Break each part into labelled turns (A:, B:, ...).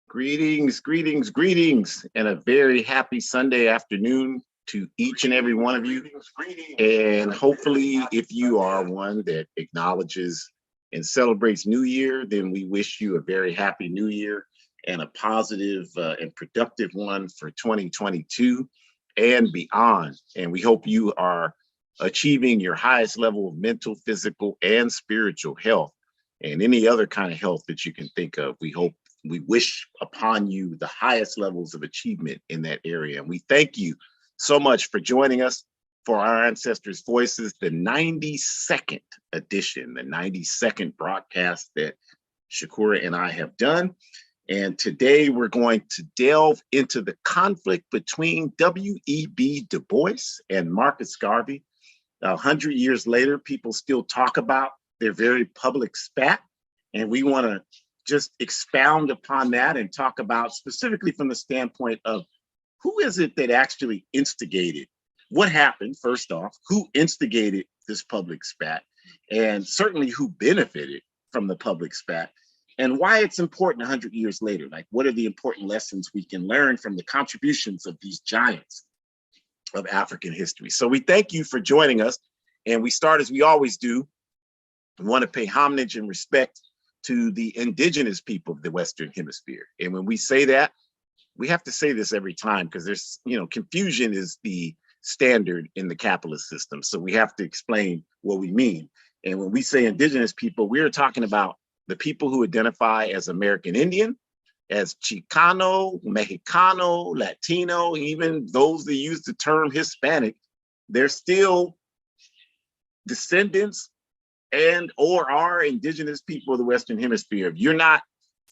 A: Greetings, greetings, greetings, and a very happy Sunday afternoon to each and every one of you. And hopefully, if you are one that acknowledges and celebrates New Year, then we wish you a very happy New Year and a positive and productive one for 2022 and beyond. And we hope you are achieving your highest level of mental, physical, and spiritual health and any other kind of health that you can think of. We wish upon you the highest levels of achievement in that area. And we thank you so much for joining us for our Ancestors' Voices, the 92nd edition, the 92nd broadcast that Shakura and I have done. And today we're going to delve into the conflict between W.E.B. Du Bois and Marcus Garvey. 100 years later, people still talk about their very public spat. And we want to just expound upon that and talk about specifically from the standpoint of who is it that actually instigated? What happened, first off, who instigated this public spat, and certainly who benefited from the public spat, and why it's important 100 years later. Like, what are the important lessons we can learn from the contributions of these giants of African history? So we thank you for joining us. And we start as we always do. We want to pay homage and respect to the indigenous people of the Western Hemisphere. And when we say that, we have to say this every time because there's, confusion is the standard in the capitalist system. So we have to explain what we mean. And when we say indigenous people, we're talking about the people who identify as American Indian, as Chicano, Mexicano, Latino, even those that use the term Hispanic. They're still descendants and or are indigenous people of the Western Hemisphere. If you're not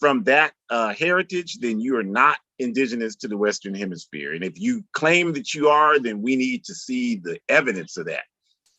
A: from that heritage, then you are not indigenous to the Western Hemisphere. And if you claim that you are, then we need to see the evidence of that.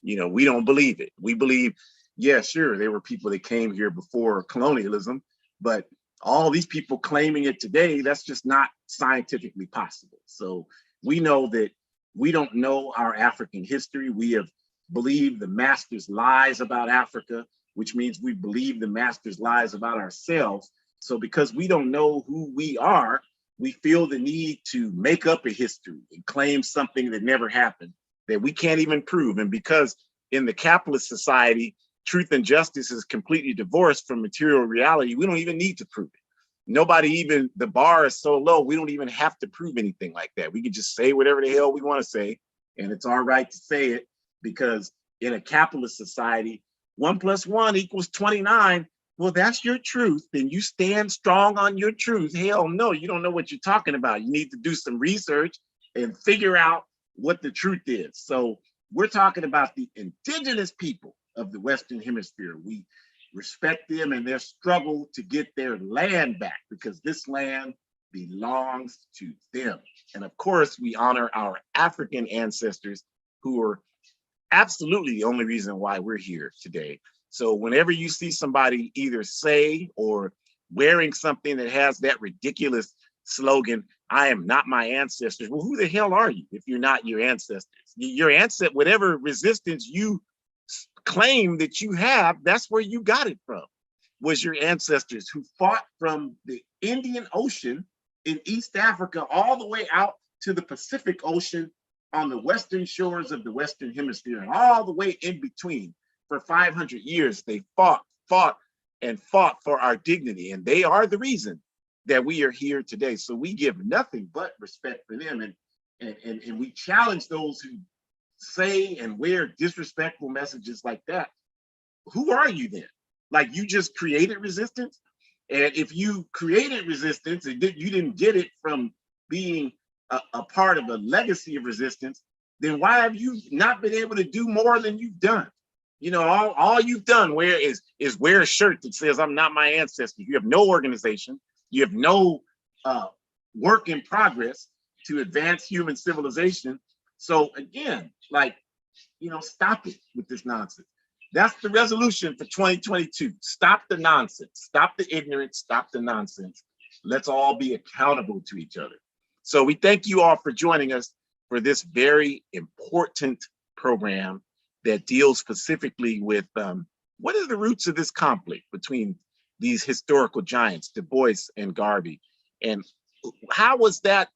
A: We don't believe it. We believe, yeah, sure, there were people that came here before colonialism, but all these people claiming it today, that's just not scientifically possible. So we know that we don't know our African history. We have believed the master's lies about Africa, which means we believe the master's lies about ourselves. So because we don't know who we are, we feel the need to make up a history and claim something that never happened, that we can't even prove. And because in the capitalist society, truth and justice is completely divorced from material reality, we don't even need to prove it. The bar is so low, we don't even have to prove anything like that. We can just say whatever the hell we want to say, and it's all right to say it, because in a capitalist society, 1 + 1 = 29. Well, that's your truth. Then you stand strong on your truth. Hell no, you don't know what you're talking about. You need to do some research and figure out what the truth is. So we're talking about the indigenous people of the Western Hemisphere. We respect them and their struggle to get their land back, because this land belongs to them. And of course, we honor our African ancestors, who are absolutely the only reason why we're here today. So whenever you see somebody either say or wearing something that has that ridiculous slogan, "I am not my ancestors," well, who the hell are you if you're not your ancestors? Your ancestor, whatever resistance you claim that you have, that's where you got it from, was your ancestors who fought from the Indian Ocean in East Africa all the way out to the Pacific Ocean on the western shores of the Western Hemisphere, and all the way in between. For 500 years, they fought for our dignity, and they are the reason that we are here today. So we give nothing but respect for them, and we challenge those who say and wear disrespectful messages like that. Who are you then? Like, you just created resistance? And if you created resistance and you didn't get it from being a part of a legacy of resistance, then why have you not been able to do more than you've done? All you've done is wear a shirt that says, "I'm not my ancestor." You have no organization. You have no work in progress to advance human civilization. So again, stop it with this nonsense. That's the resolution for 2022. Stop the nonsense. Stop the ignorance. Stop the nonsense. Let's all be accountable to each other. So we thank you all for joining us for this very important program that deals specifically with what are the roots of this conflict between these historical giants, Du Bois and Garvey, And how was that?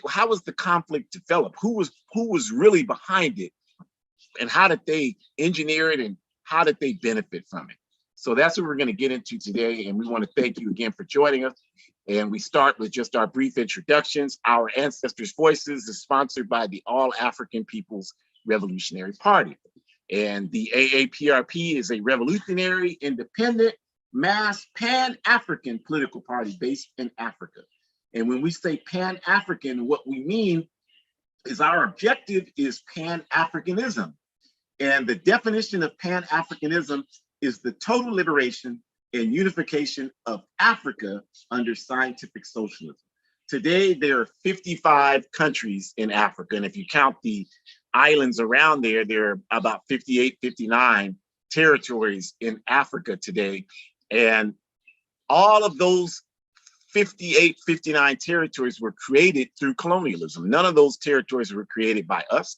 A: How was the conflict developed? Who was really behind it? And how did they engineer it? And how did they benefit from it? So that's what we're going to get into today. And we want to thank you again for joining us. And we start with just our brief introductions. Our Ancestors' Voices is sponsored by the All African People's Revolutionary Party. And the AAPRP is a revolutionary, independent, mass Pan-African political party based in Africa. And when we say Pan-African, what we mean is our objective is Pan-Africanism. And the definition of Pan-Africanism is the total liberation and unification of Africa under scientific socialism. Today, there are 55 countries in Africa. And if you count the islands around there, there are about 58, 59 territories in Africa today. And all of those 58, 59 territories were created through colonialism. None of those territories were created by us,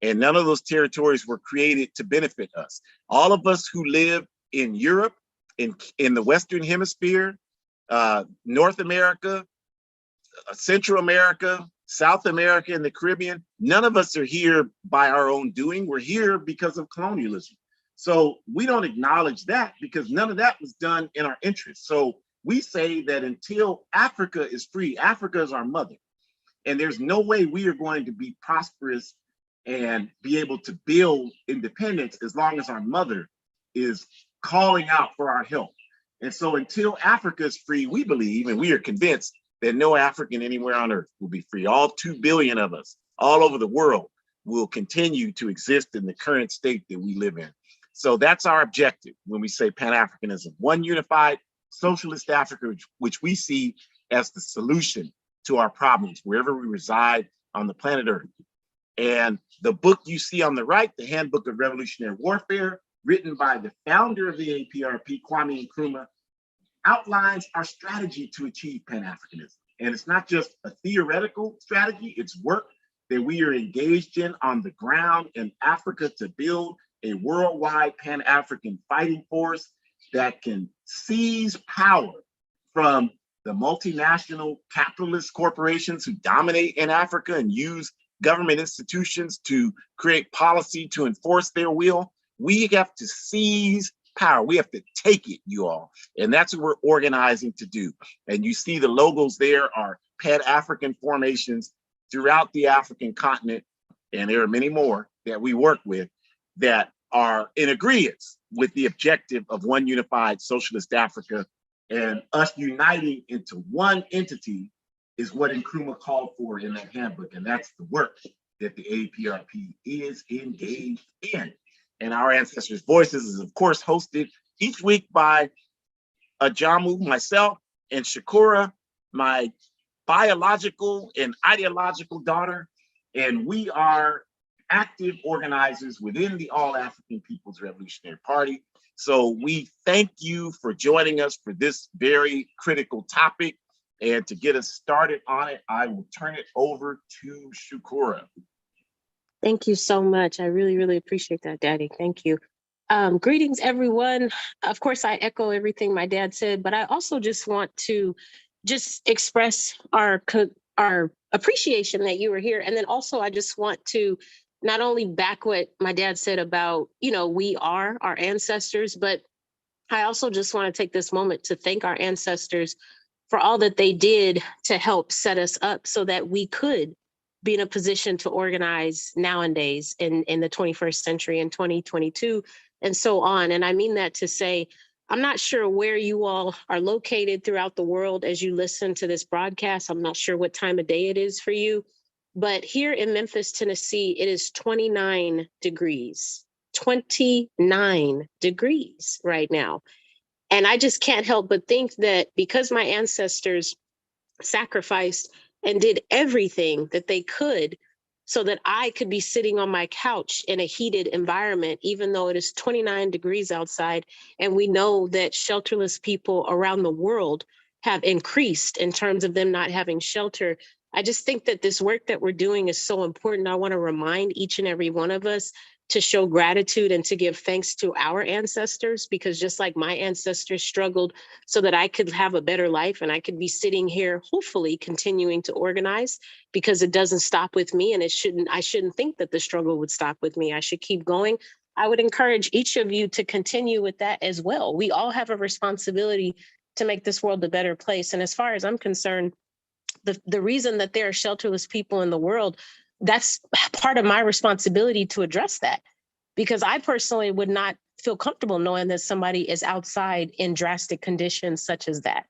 A: and none of those territories were created to benefit us. All of us who live in Europe, in the Western Hemisphere, North America, Central America, South America, and the Caribbean, none of us are here by our own doing. We're here because of colonialism. So we don't acknowledge that because none of that was done in our interest. So we say that until Africa is free, Africa is our mother. And there's no way we are going to be prosperous and be able to build independence as long as our mother is calling out for our help. And so until Africa is free, we believe, and we are convinced that no African anywhere on earth will be free. All 2 billion of us all over the world will continue to exist in the current state that we live in. So that's our objective when we say Pan-Africanism, one unified socialist Africa, which we see as the solution to our problems wherever we reside on the planet Earth. And the book you see on the right, the Handbook of Revolutionary Warfare, written by the founder of the APRP, Kwame Nkrumah, outlines our strategy to achieve Pan-Africanism. And it's not just a theoretical strategy, it's work that we are engaged in on the ground in Africa to build a worldwide Pan-African fighting force that can seize power from the multinational capitalist corporations who dominate in Africa and use government institutions to create policy to enforce their will. We have to seize power. We have to take it, you all. And that's what we're organizing to do. And you see the logos there are Pan-African formations throughout the African continent. And there are many more that we work with that are in agreement with the objective of one unified socialist Africa, and us uniting into one entity is what Nkrumah called for in that handbook. And that's the work that the APRP is engaged in. And our Ancestors' Voices is, of course, hosted each week by Ajamu, myself, and Shakura, my biological and ideological daughter. And we are active organizers within the All African People's Revolutionary Party. So we thank you for joining us for this very critical topic. And to get us started on it, I will turn it over to Shakura.
B: Thank you so much. I really, really appreciate that, Daddy. Thank you. Greetings, everyone. Of course, I echo everything my dad said, but I also just want to express our appreciation that you were here. And then also, I just want to not only back what my dad said about, we are our ancestors, but I also just want to take this moment to thank our ancestors for all that they did to help set us up so that we could be in a position to organize nowadays in the 21st century in 2022 and so on. And I mean that to say, I'm not sure where you all are located throughout the world as you listen to this broadcast. I'm not sure what time of day it is for you, but here in Memphis, Tennessee, it is 29 degrees, 29 degrees right now. And I just can't help but think that because my ancestors sacrificed and did everything that they could so that I could be sitting on my couch in a heated environment, even though it is 29 degrees outside. And we know that shelterless people around the world have increased in terms of them not having shelter. I just think that this work that we're doing is so important. I want to remind each and every one of us to show gratitude and to give thanks to our ancestors, because just like my ancestors struggled so that I could have a better life and I could be sitting here, hopefully continuing to organize, because it doesn't stop with me, and I shouldn't think that the struggle would stop with me. I should keep going. I would encourage each of you to continue with that as well. We all have a responsibility to make this world a better place. And as far as I'm concerned, the reason that there are shelterless people in the world, that's part of my responsibility to address that, because I personally would not feel comfortable knowing that somebody is outside in drastic conditions such as that,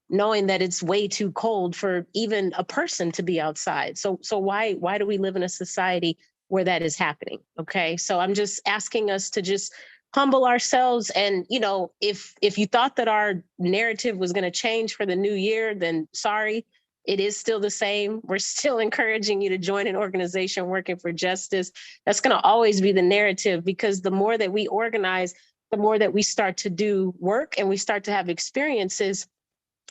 B: knowing that it's way too cold for even a person to be outside. So why do we live in a society where that is happening? Okay, so I'm just asking us to just humble ourselves. And if you thought that our narrative was going to change for the new year, then sorry. It is still the same. We're still encouraging you to join an organization working for justice. That's going to always be the narrative, because the more that we organize, the more that we start to do work and we start to have experiences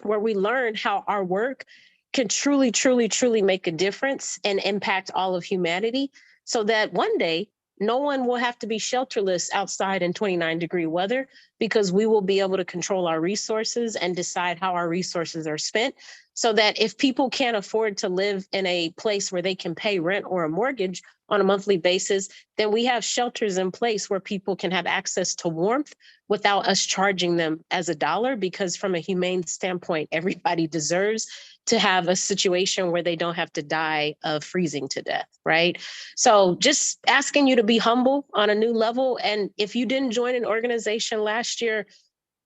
B: where we learn how our work can truly, truly, truly make a difference and impact all of humanity, so that one day no one will have to be shelterless outside in 29-degree weather, because we will be able to control our resources and decide how our resources are spent, so that if people can't afford to live in a place where they can pay rent or a mortgage on a monthly basis, then we have shelters in place where people can have access to warmth without us charging them as a dollar, because from a humane standpoint, everybody deserves to have a situation where they don't have to die of freezing to death, right? So just asking you to be humble on a new level. And if you didn't join an organization last year,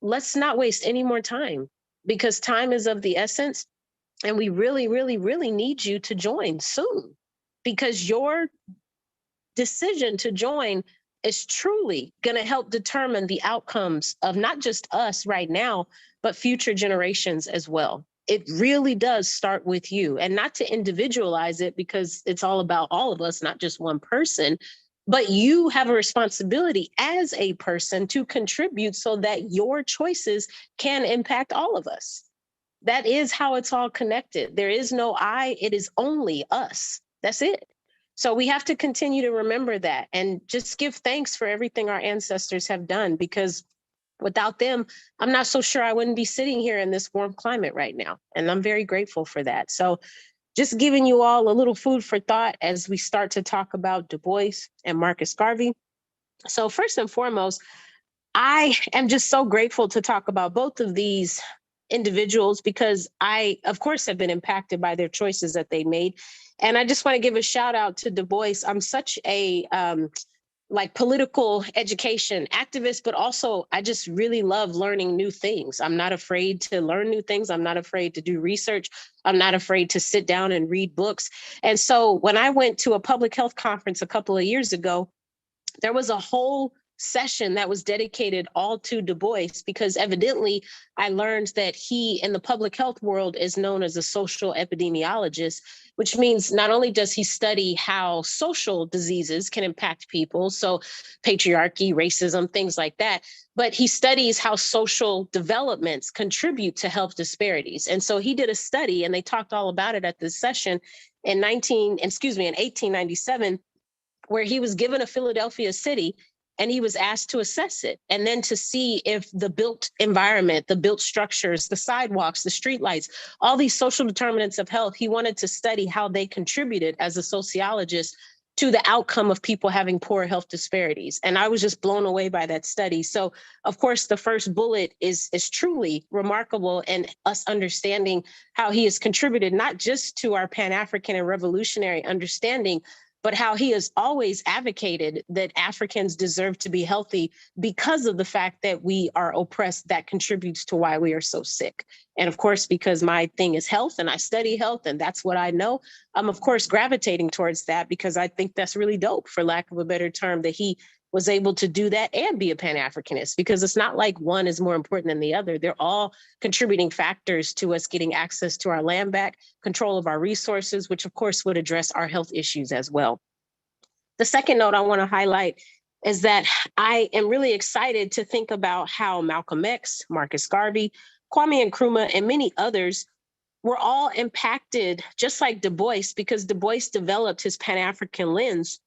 B: let's not waste any more time, because time is of the essence. And we really, really, really need you to join soon, because your decision to join is truly going to help determine the outcomes of not just us right now, but future generations as well. It really does start with you, and not to individualize it, because it's all about all of us, not just one person, but you have a responsibility as a person to contribute so that your choices can impact all of us. That is how it's all connected. There is no I, it is only us. That's it. So we have to continue to remember that and just give thanks for everything our ancestors have done, because without them, I'm not so sure I wouldn't be sitting here in this warm climate right now. And I'm very grateful for that. So just giving you all a little food for thought as we start to talk about Du Bois and Marcus Garvey. So first and foremost, I am just so grateful to talk about both of these individuals, because I, of course, have been impacted by their choices that they made. And I just want to give a shout out to Du Bois. I'm such a political education activist, but also I just really love learning new things. I'm not afraid to learn new things. I'm not afraid to do research. I'm not afraid to sit down and read books. And so when I went to a public health conference a couple of years ago, there was a whole session that was dedicated all to Du Bois, because evidently I learned that he in the public health world is known as a social epidemiologist, which means not only does he study how social diseases can impact people, so patriarchy, racism, things like that, but he studies how social developments contribute to health disparities. And so he did a study, and they talked all about it at this session in 1897, where he was given a Philadelphia city and he was asked to assess it, and then to see if the built environment, the built structures, the sidewalks, the streetlights, all these social determinants of health, he wanted to study how they contributed as a sociologist to the outcome of people having poor health disparities. And I was just blown away by that study. So of course, the first bullet is truly remarkable, and us understanding how he has contributed not just to our Pan-African and revolutionary understanding, but how he has always advocated that Africans deserve to be healthy because of the fact that we are oppressed. That contributes to why we are so sick. And of course, because my thing is health and I study health and that's what I know, I'm of course gravitating towards that, because I think that's really dope, for lack of a better term, that he was able to do that and be a Pan-Africanist, because it's not like one is more important than the other. They're all contributing factors to us getting access to our land back, control of our resources, which of course would address our health issues as well. The second note I want to highlight is that I am really excited to think about how Malcolm X, Marcus Garvey, Kwame Nkrumah, and many others were all impacted, just like Du Bois, because Du Bois developed his Pan-African lens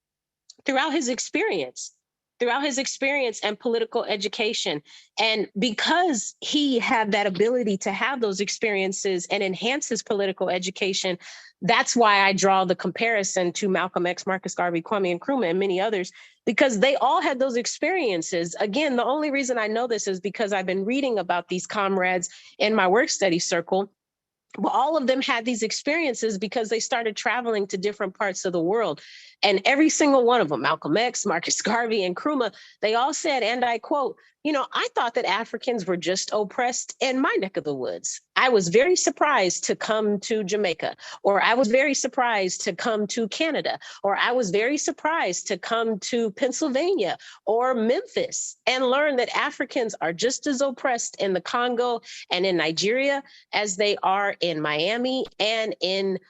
B: throughout his experience, and political education. And because he had that ability to have those experiences and enhance his political education, that's why I draw the comparison to Malcolm X, Marcus Garvey, Kwame Nkrumah, and many others, because they all had those experiences. Again, the only reason I know this is because I've been reading about these comrades in my work study circle. Well, all of them had these experiences because they started traveling to different parts of the world. And every single one of them, Malcolm X, Marcus Garvey, and Nkrumah, they all said, and I quote, I thought that Africans were just oppressed in my neck of the woods. I was very surprised to come to Jamaica, or I was very surprised to come to Canada, or I was very surprised to come to Pennsylvania or Memphis and learn that Africans are just as oppressed in the Congo and in Nigeria as they are in Miami and in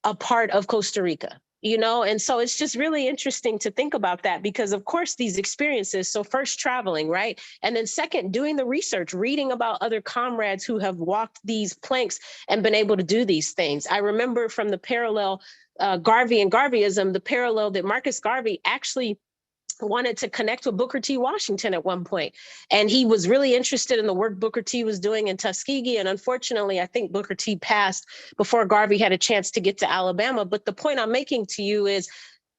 B: a part of Costa Rica. And so it's just really interesting to think about that because, of course, these experiences. So first traveling, right? And then second, doing the research, reading about other comrades who have walked these planks and been able to do these things. I remember from the parallel, Garvey and Garveyism, the parallel that Marcus Garvey actually wanted to connect with Booker T. Washington at one point. And he was really interested in the work Booker T was doing in Tuskegee. And unfortunately, I think Booker T passed before Garvey had a chance to get to Alabama. But the point I'm making to you is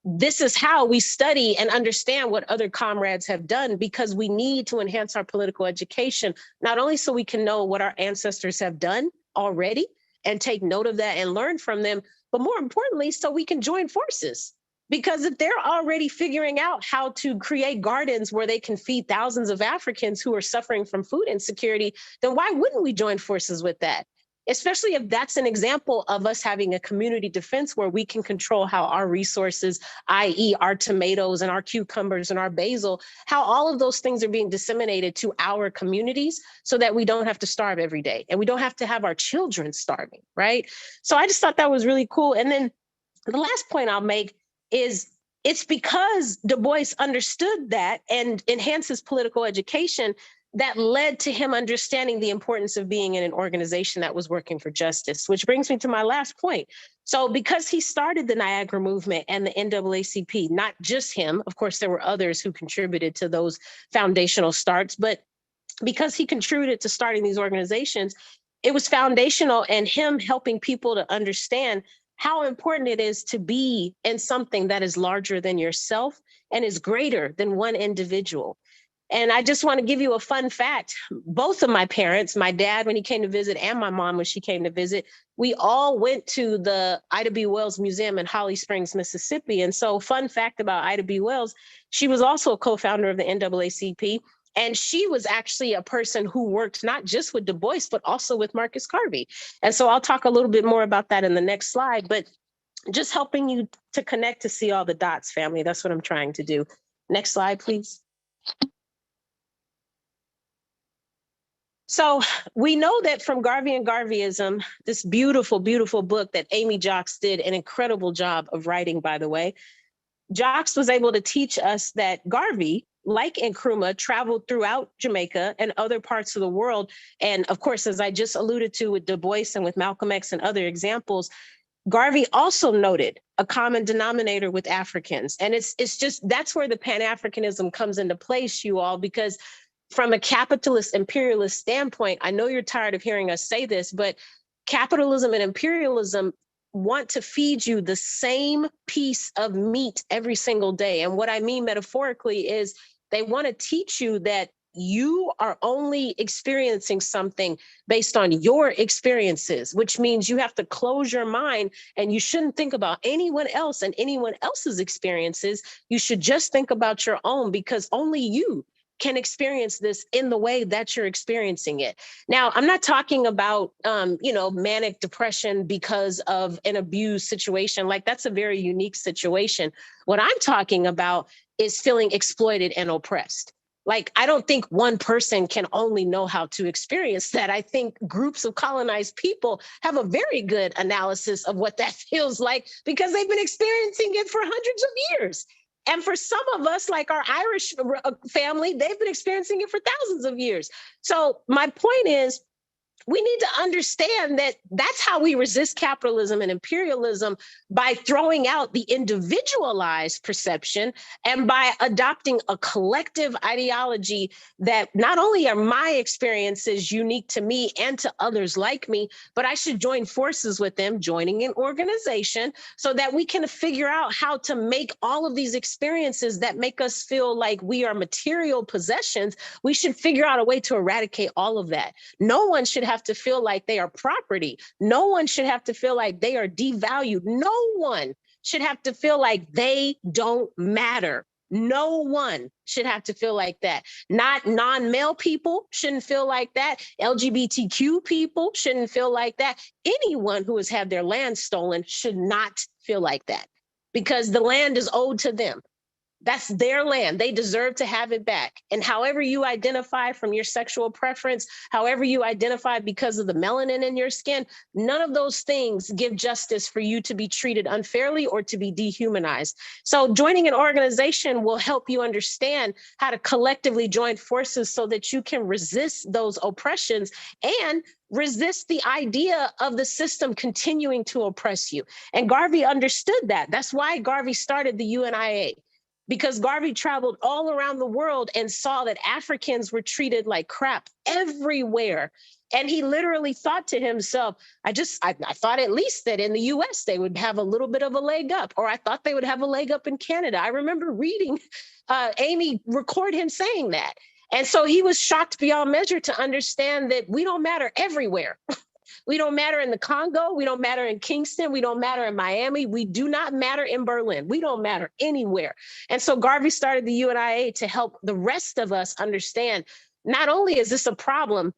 B: this is how we study and understand what other comrades have done, because we need to enhance our political education, not only so we can know what our ancestors have done already and take note of that and learn from them, but more importantly, so we can join forces. Because if they're already figuring out how to create gardens where they can feed thousands of Africans who are suffering from food insecurity, then why wouldn't we join forces with that? Especially if that's an example of us having a community defense where we can control how our resources, i.e. our tomatoes and our cucumbers and our basil, how all of those things are being disseminated to our communities so that we don't have to starve every day and we don't have to have our children starving, right? So I just thought that was really cool. And then the last point I'll make is it's because Du Bois understood that and enhanced his political education that led to him understanding the importance of being in an organization that was working for justice, which brings me to my last point. So because he started the Niagara movement and the NAACP, not just him, of course, there were others who contributed to those foundational starts, but because he contributed to starting these organizations, it was foundational in him helping people to understand how important it is to be in something that is larger than yourself and is greater than one individual. And I just want to give you a fun fact. Both of my parents, my dad when he came to visit and my mom when she came to visit, we all went to the Ida B. Wells Museum in Holly Springs, Mississippi. And so fun fact about Ida B. Wells, she was also a co-founder of the NAACP. And she was actually a person who worked not just with Du Bois, but also with Marcus Garvey. And so I'll talk a little bit more about that in the next slide, but just helping you to connect to see all the dots, family. That's what I'm trying to do. Next slide, please. So we know that from Garvey and Garveyism, this beautiful, beautiful book that Amy Jocks did an incredible job of writing, by the way, Jocks was able to teach us that Garvey, like Nkrumah, traveled throughout Jamaica and other parts of the world. And of course, as I just alluded to with Du Bois and with Malcolm X and other examples, Garvey also noted a common denominator with Africans. And it's just, that's where the Pan-Africanism comes into place, you all, because from a capitalist imperialist standpoint, I know you're tired of hearing us say this, but capitalism and imperialism want to feed you the same piece of meat every single day. And what I mean metaphorically is they want to teach you that you are only experiencing something based on your experiences, which means you have to close your mind and you shouldn't think about anyone else and anyone else's experiences. You should just think about your own, because only you can experience this in the way that you're experiencing it. Now, I'm not talking about, manic depression because of an abused situation. Like, that's a very unique situation. What I'm talking about is feeling exploited and oppressed. Like, I don't think one person can only know how to experience that. I think groups of colonized people have a very good analysis of what that feels like because they've been experiencing it for hundreds of years. And for some of us, like our Irish family, they've been experiencing it for thousands of years. So my point is, we need to understand that that's how we resist capitalism and imperialism, by throwing out the individualized perception and by adopting a collective ideology that not only are my experiences unique to me and to others like me, but I should join forces with them, joining an organization, so that we can figure out how to make all of these experiences that make us feel like we are material possessions. We should figure out a way to eradicate all of that. No one should have to feel like they are property. No one should have to feel like they are devalued. No one should have to feel like they don't matter. No one should have to feel like that. Not non-male people shouldn't feel like that. LGBTQ people shouldn't feel like that. Anyone who has had their land stolen should not feel like that, because the land is owed to them. That's their land. They deserve to have it back. And however you identify from your sexual preference, however you identify because of the melanin in your skin, none of those things give justice for you to be treated unfairly or to be dehumanized. So joining an organization will help you understand how to collectively join forces so that you can resist those oppressions and resist the idea of the system continuing to oppress you. And Garvey understood that. That's why Garvey started the UNIA, because Garvey traveled all around the world and saw that Africans were treated like crap everywhere. And he literally thought to himself, I thought at least that in the US they would have a little bit of a leg up, or I thought they would have a leg up in Canada. I remember reading Amy record him saying that. And so he was shocked beyond measure to understand that we don't matter everywhere. We don't matter in the Congo. We don't matter in Kingston. We don't matter in Miami. We do not matter in Berlin. We don't matter anywhere. And so Garvey started the UNIA to help the rest of us understand, not only is this a problem,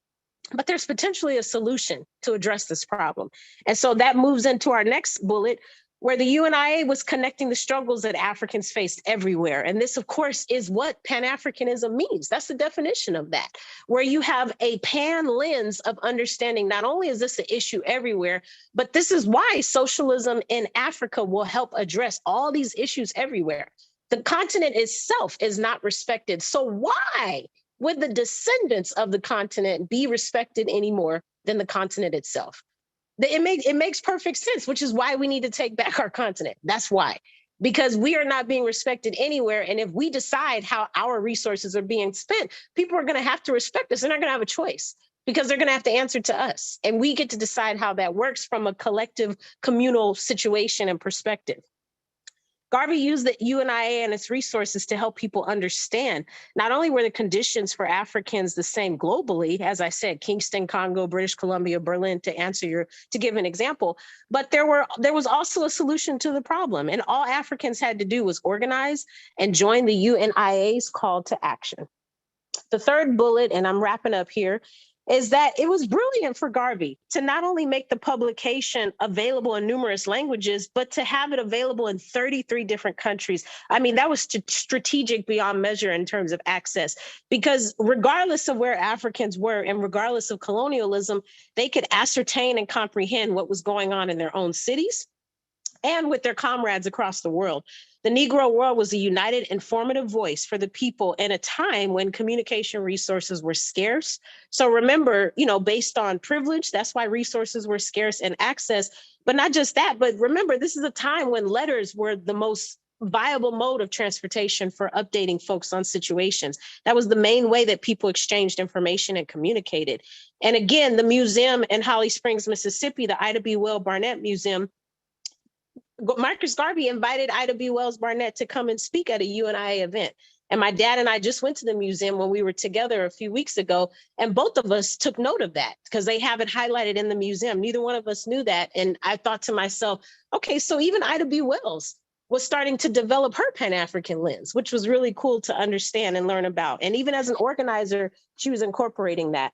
B: but there's potentially a solution to address this problem. And so that moves into our next bullet, where the UNIA was connecting the struggles that Africans faced everywhere. And this, of course, is what Pan-Africanism means. That's the definition of that, where you have a pan lens of understanding, not only is this an issue everywhere, but this is why socialism in Africa will help address all these issues everywhere. The continent itself is not respected. So why would the descendants of the continent be respected any more than the continent itself? It makes perfect sense, which is why we need to take back our continent. That's why, because we are not being respected anywhere. And if we decide how our resources are being spent, people are going to have to respect us. They're not going to have a choice, because they're going to have to answer to us. And we get to decide how that works from a collective communal situation and perspective. Garvey used the UNIA and its resources to help people understand not only were the conditions for Africans the same globally, as I said, Kingston, Congo, British Columbia, Berlin, to give an example, but there was also a solution to the problem. And all Africans had to do was organize and join the UNIA's call to action. The third bullet, and I'm wrapping up here, is that it was brilliant for Garvey to not only make the publication available in numerous languages, but to have it available in 33 different countries. I mean, that was strategic beyond measure in terms of access, because regardless of where Africans were and regardless of colonialism, they could ascertain and comprehend what was going on in their own cities and with their comrades across the world. The Negro world was a united, informative voice for the people in a time when communication resources were scarce. So remember, based on privilege, that's why resources were scarce and access. But not just that, but remember, this is a time when letters were the most viable mode of transportation for updating folks on situations. That was the main way that people exchanged information and communicated. And again, the museum in Holly Springs, Mississippi, the Ida B. Wells Barnett Museum, Marcus Garvey invited Ida B. Wells Barnett to come and speak at a UNIA event. And my dad and I just went to the museum when we were together a few weeks ago, and both of us took note of that because they have it highlighted in the museum. Neither one of us knew that. And I thought to myself, okay, so even Ida B. Wells was starting to develop her Pan-African lens, which was really cool to understand and learn about. And even as an organizer, she was incorporating that.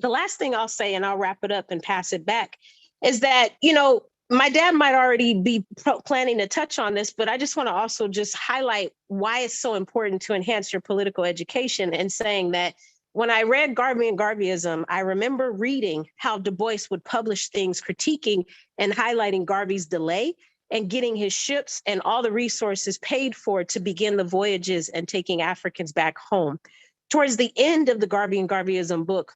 B: The last thing I'll say, and I'll wrap it up and pass it back, is that, my dad might already be planning to touch on this, but I just want to also just highlight why it's so important to enhance your political education, and saying that when I read Garvey and Garveyism, I remember reading how DuBois would publish things critiquing and highlighting Garvey's delay and getting his ships and all the resources paid for to begin the voyages and taking Africans back home. Towards the end of the Garvey and Garveyism book,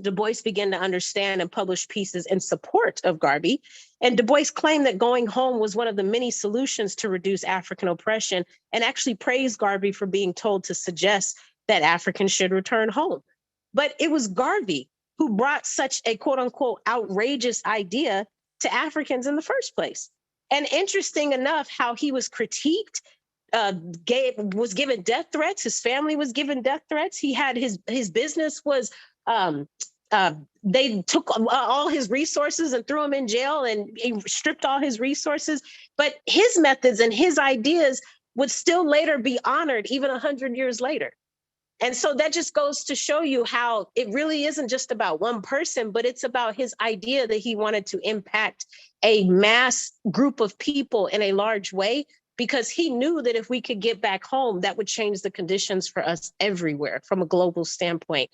B: Du Bois began to understand and publish pieces in support of Garvey. And Du Bois claimed that going home was one of the many solutions to reduce African oppression, and actually praised Garvey for being told to suggest that Africans should return home. But it was Garvey who brought such a quote unquote outrageous idea to Africans in the first place. And interesting enough, how he was critiqued, was given death threats. His family was given death threats. He had his business was um, they took all his resources and threw him in jail, and he stripped all his resources. But his methods and his ideas would still later be honored, even 100 years later. And so that just goes to show you how it really isn't just about one person, but it's about his idea that he wanted to impact a mass group of people in a large way, because he knew that if we could get back home, that would change the conditions for us everywhere from a global standpoint.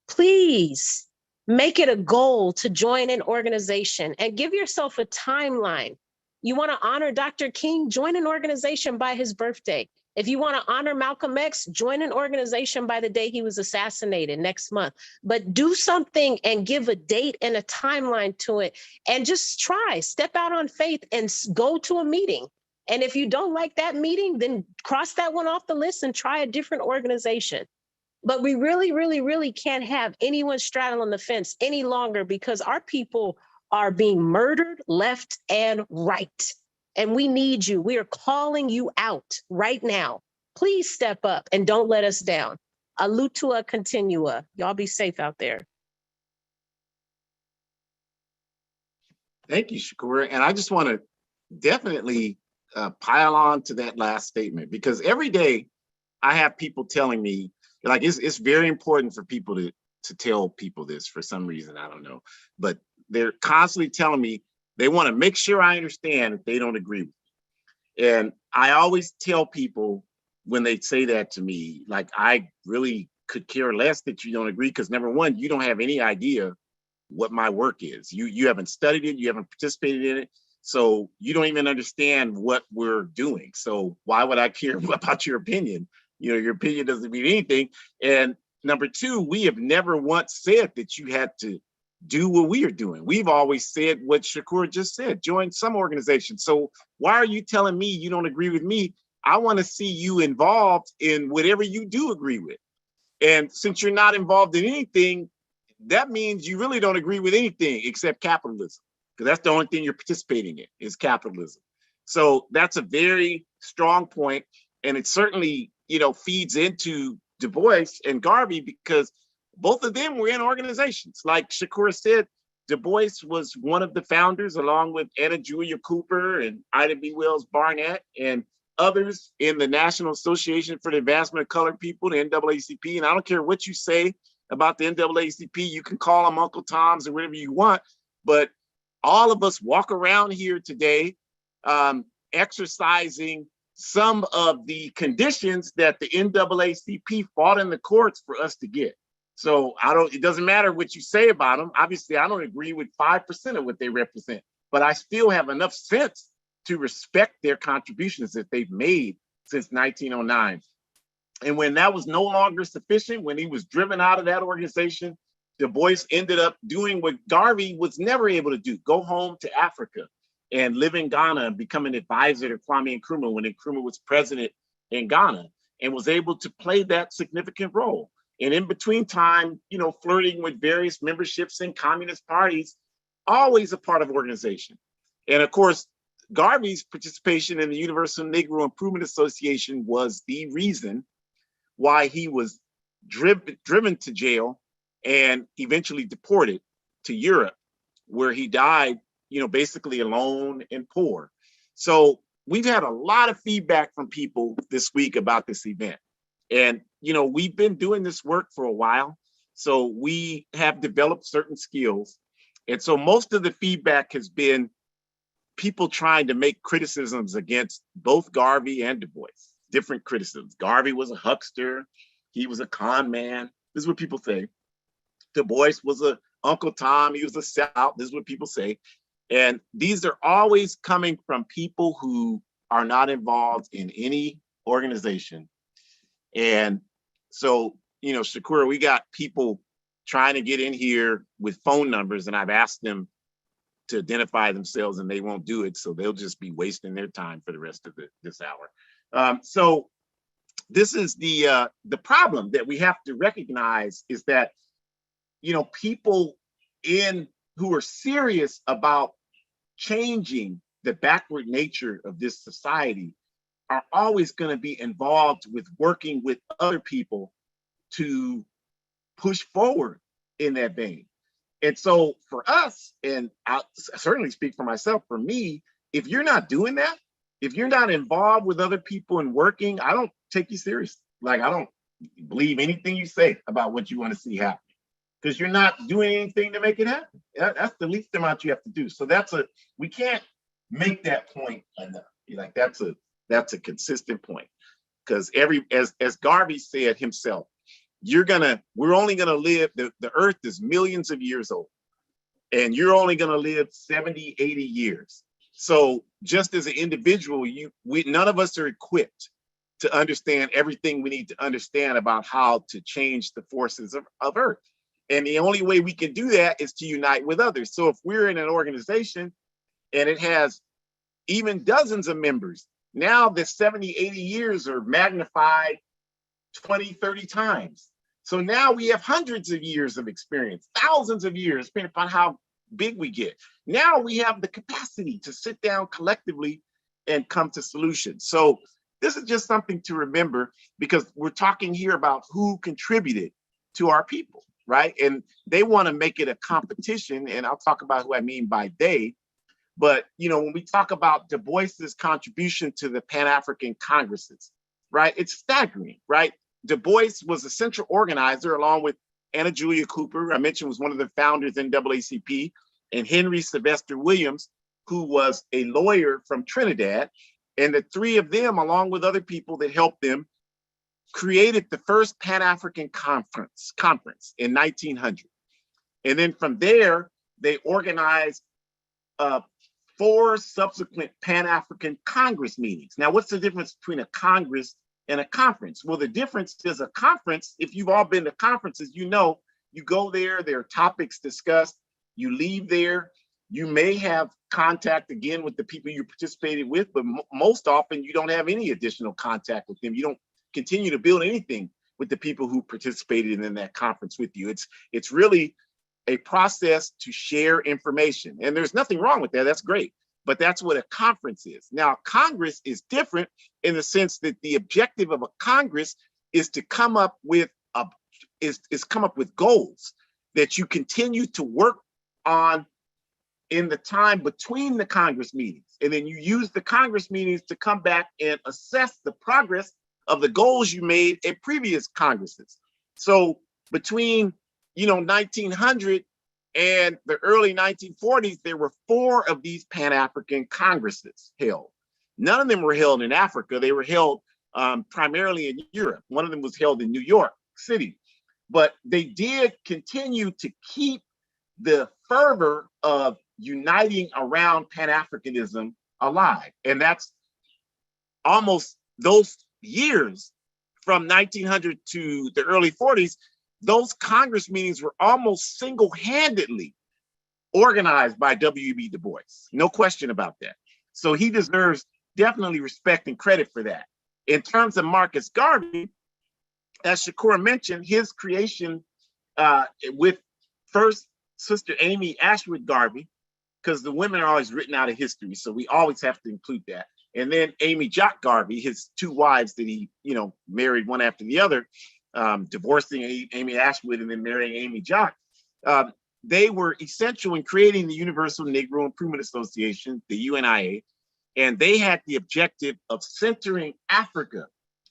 B: Please make it a goal to join an organization and give yourself a timeline. You want to honor Dr. King? Join an organization by his birthday. If you want to honor Malcolm X, join an organization by the day he was assassinated next month. But do something and give a date and a timeline to it, and just try, step out on faith and go to a meeting. And if you don't like that meeting, then cross that one off the list and try a different organization. But we really, really, really can't have anyone straddling the fence any longer, because our people are being murdered left and right. And we need you. We are calling you out right now. Please step up and don't let us down. Alutua continua. Y'all be safe out there.
A: Thank you, Shakur. And I just want to definitely pile on to that last statement, because every day I have people telling me, like, it's very important for people to tell people this for some reason, I don't know. But they're constantly telling me they want to make sure I understand if they don't agree with me. And I always tell people when they say that to me, like, I really could care less that you don't agree, because number one, you don't have any idea what my work is. You haven't studied it, you haven't participated in it, so you don't even understand what we're doing. So why would I care about your opinion? You know, your opinion doesn't mean anything. And number two, we have never once said that you had to do what we are doing. We've always said what Shakur just said: join some organization. So why are you telling me you don't agree with me? I want to see you involved in whatever you do agree with. And since you're not involved in anything, that means you really don't agree with anything except capitalism, because that's the only thing you're participating in is capitalism. So that's a very strong point, and it certainly, you know, feeds into Du Bois and Garvey, because both of them were in organizations. Like Shakur said, Du Bois was one of the founders, along with Anna Julia Cooper and Ida B. Wells Barnett and others in the National Association for the Advancement of Colored People, the NAACP. And I don't care what you say about the NAACP, you can call them Uncle Toms or whatever you want, but all of us walk around here today exercising some of the conditions that the NAACP fought in the courts for us to get. So it doesn't matter what you say about them. Obviously, I don't agree with 5% of what they represent, but I still have enough sense to respect their contributions that they've made since 1909. And when that was no longer sufficient, when he was driven out of that organization, Du Bois ended up doing what Garvey was never able to do: go home to Africa and live in Ghana and become an advisor to Kwame Nkrumah when Nkrumah was president in Ghana, and was able to play that significant role. And in between time, you know, flirting with various memberships in communist parties, always a part of organization. And of course, Garvey's participation in the Universal Negro Improvement Association was the reason why he was driven to jail and eventually deported to Europe, where he died, you know, basically alone and poor. So we've had a lot of feedback from people this week about this event. And, you know, we've been doing this work for a while, so we have developed certain skills. And so most of the feedback has been people trying to make criticisms against both Garvey and Du Bois. Different criticisms. Garvey was a huckster. He was a con man. This is what people say. Du Bois was a Uncle Tom. He was a sellout. This is what people say. And these are always coming from people who are not involved in any organization. And so, you know, Shakur, we got people trying to get in here with phone numbers, and I've asked them to identify themselves and they won't do it. So they'll just be wasting their time for the rest of this hour. So this is the problem that we have to recognize, is that, people who are serious about changing the backward nature of this society are always going to be involved with working with other people to push forward in that vein. And so for us, and I'll certainly speak for myself, for me, if you're not doing that, if you're not involved with other people and working, I don't take you seriously. Like, I don't believe anything you say about what you want to see happen, because you're not doing anything to make it happen. That's the least amount you have to do. So we can't make that point enough. Like, that's a consistent point, because as Garvey said himself, we're only gonna live, the earth is millions of years old, and you're only gonna live 70, 80 years. So just as an individual, none of us are equipped to understand everything we need to understand about how to change the forces of earth. And the only way we can do that is to unite with others. So if we're in an organization and it has even dozens of members, now the 70, 80 years are magnified 20, 30 times. So now we have hundreds of years of experience, thousands of years, depending upon how big we get. Now we have the capacity to sit down collectively and come to solutions. So this is just something to remember, because we're talking here about who contributed to our people, right? And they want to make it a competition, and I'll talk about who I mean by they. But, when we talk about Du Bois's contribution to the Pan-African Congresses, right, it's staggering, right? Du Bois was a central organizer, along with Anna Julia Cooper, I mentioned, was one of the founders in NAACP, and Henry Sylvester Williams, who was a lawyer from Trinidad. And the three of them, along with other people that helped them, created the first Pan-African conference in 1900. And then from there, they organized 4 subsequent Pan-African Congress meetings. Now, what's the difference between a Congress and a conference? Well, the difference is, a conference, if you've all been to conferences, you go there are topics discussed, you leave there, you may have contact again with the people you participated with, but most often you don't have any additional contact with them. You don't continue to build anything with the people who participated in that conference with you. It's really a process to share information, and there's nothing wrong with that. That's great. But that's what a conference is. Now, Congress is different in the sense that the objective of a Congress is to come up with goals that you continue to work on in the time between the Congress meetings. And then you use the Congress meetings to come back and assess the progress of the goals you made at previous Congresses. So between 1900 and the early 1940s, there were 4 of these Pan-African Congresses held. None of them were held in Africa. They were held primarily in Europe. One of them was held in New York City. But they did continue to keep the fervor of uniting around Pan-Africanism alive. And that's almost those years from 1900 to the early 40s. Those Congress meetings were almost single-handedly organized by W.E.B. Du Bois. No question about that. So he deserves definitely respect and credit for that. In terms of Marcus Garvey, as Shakur mentioned, his creation with first Sister Amy Ashwood Garvey, because the women are always written out of history, so we always have to include that. And then Amy Jock Garvey, his 2 wives that he, married one after the other, divorcing Amy Ashwood and then marrying Amy Jock. They were essential in creating the Universal Negro Improvement Association, the UNIA, and they had the objective of centering Africa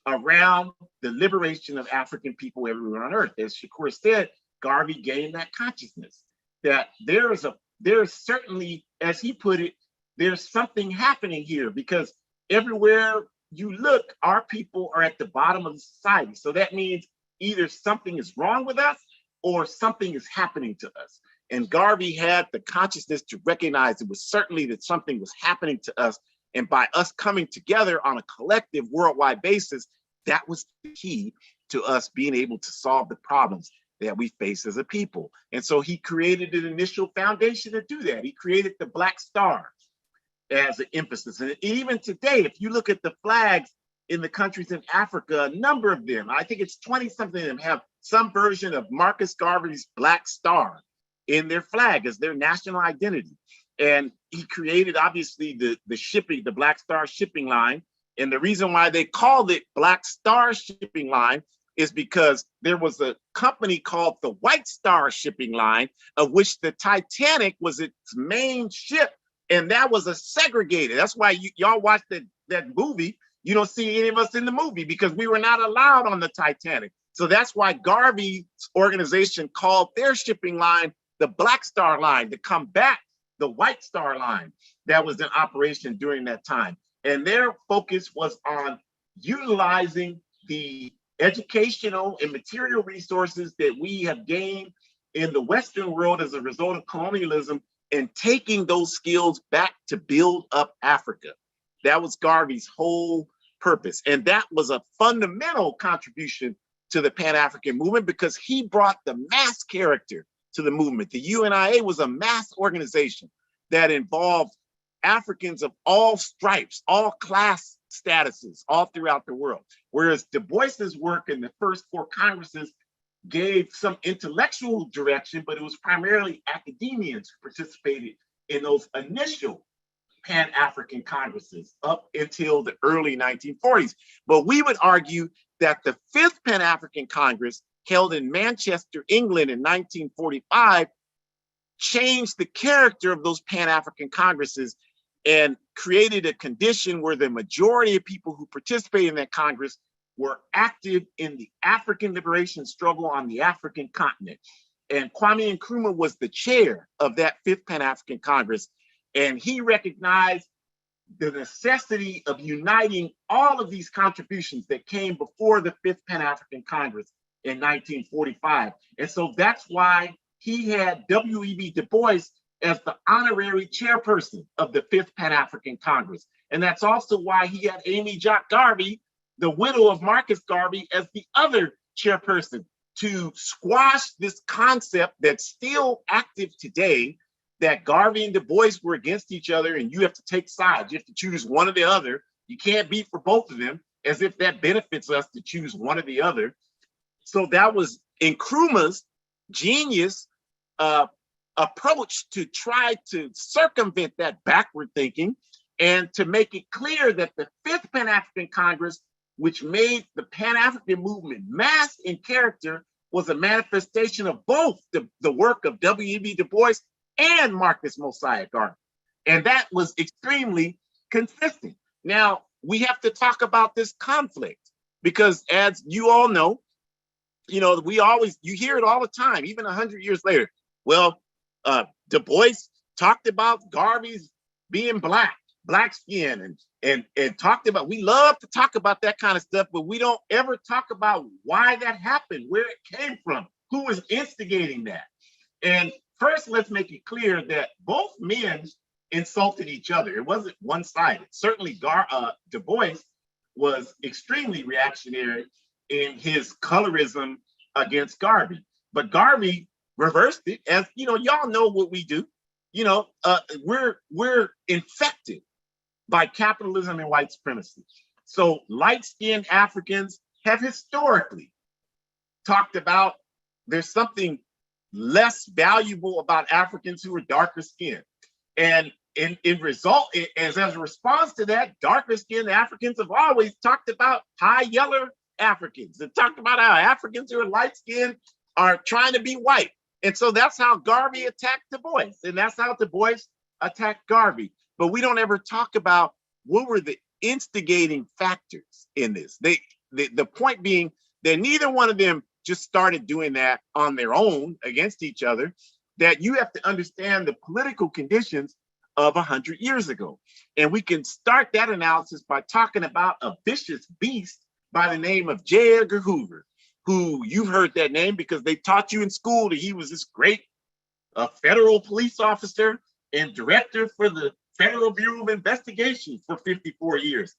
A: around the liberation of African people everywhere on earth. As Shakur said, Garvey gained that consciousness that there's certainly, as he put it, there's something happening here, because everywhere you look, our people are at the bottom of the society. So that means either something is wrong with us or something is happening to us. And Garvey had the consciousness to recognize it was certainly that something was happening to us. And by us coming together on a collective worldwide basis, that was the key to us being able to solve the problems that we face as a people. And so he created an initial foundation to do that. He created the Black Star as an emphasis. And even today, if you look at the flags in the countries in Africa, a number of them, I think it's 20 something of them, have some version of Marcus Garvey's Black Star in their flag as their national identity. And he created, obviously, the shipping, the Black Star shipping line. And the reason why they called it Black Star shipping line is because there was a company called the White Star shipping line, of which the Titanic was its main ship. And that was a segregated. That's why y'all watch that movie. You don't see any of us in the movie because we were not allowed on the Titanic. So that's why Garvey's organization called their shipping line the Black Star line to combat the White Star line that was in operation during that time. And their focus was on utilizing the educational and material resources that we have gained in the Western world as a result of colonialism and taking those skills back to build up Africa. That was Garvey's whole purpose. And that was a fundamental contribution to the Pan-African movement because he brought the mass character to the movement. The UNIA was a mass organization that involved Africans of all stripes, all class statuses, all throughout the world. Whereas Du Bois's work in the first four Congresses gave some intellectual direction, but it was primarily academians who participated in those initial Pan-African Congresses up until the early 1940s. But we would argue that the fifth Pan-African Congress, held in Manchester, England in 1945, changed the character of those Pan-African Congresses and created a condition where the majority of people who participated in that Congress were active in the African liberation struggle on the African continent. And Kwame Nkrumah was the chair of that fifth Pan-African Congress. And he recognized the necessity of uniting all of these contributions that came before the fifth Pan-African Congress in 1945. And so that's why he had W.E.B. Du Bois as the honorary chairperson of the fifth Pan-African Congress. And that's also why he had Amy Jock Garvey, the widow of Marcus Garvey, as the other chairperson to squash this concept that's still active today, that Garvey and Du Bois were against each other and you have to take sides. You have to choose one or the other. You can't be for both of them, as if that benefits us to choose one or the other. So that was Nkrumah's genius approach to try to circumvent that backward thinking and to make it clear that the fifth Pan-African Congress, which made the Pan-African movement mass in character, was a manifestation of both the work of W.E.B. Du Bois and Marcus Mosiah Garvey. And that was extremely consistent. Now, we have to talk about this conflict because, as you all know, you hear it all the time, even 100 years later. Well, Du Bois talked about Garvey's being black skin, and talked about, we love to talk about that kind of stuff, but we don't ever talk about why that happened, where it came from, who was instigating that. And first, let's make it clear that both men insulted each other. It wasn't one-sided. Certainly, Du Bois was extremely reactionary in his colorism against Garvey. But Garvey reversed it, as y'all know what we do. We're infected by capitalism and white supremacy. So light-skinned Africans have historically talked about there's something less valuable about Africans who are darker skinned. And as a response to that, darker skinned Africans have always talked about high yellow Africans and talked about how Africans who are light skinned are trying to be white. And so that's how Garvey attacked Du Bois, and that's how Du Bois attacked Garvey. But we don't ever talk about what were the instigating factors in this. The point being that neither one of them just started doing that on their own against each other, that you have to understand the political conditions of 100 years ago. And we can start that analysis by talking about a vicious beast by the name of J. Edgar Hoover, who you've heard that name because they taught you in school that he was this great federal police officer and director for the Federal Bureau of Investigation for 54 years.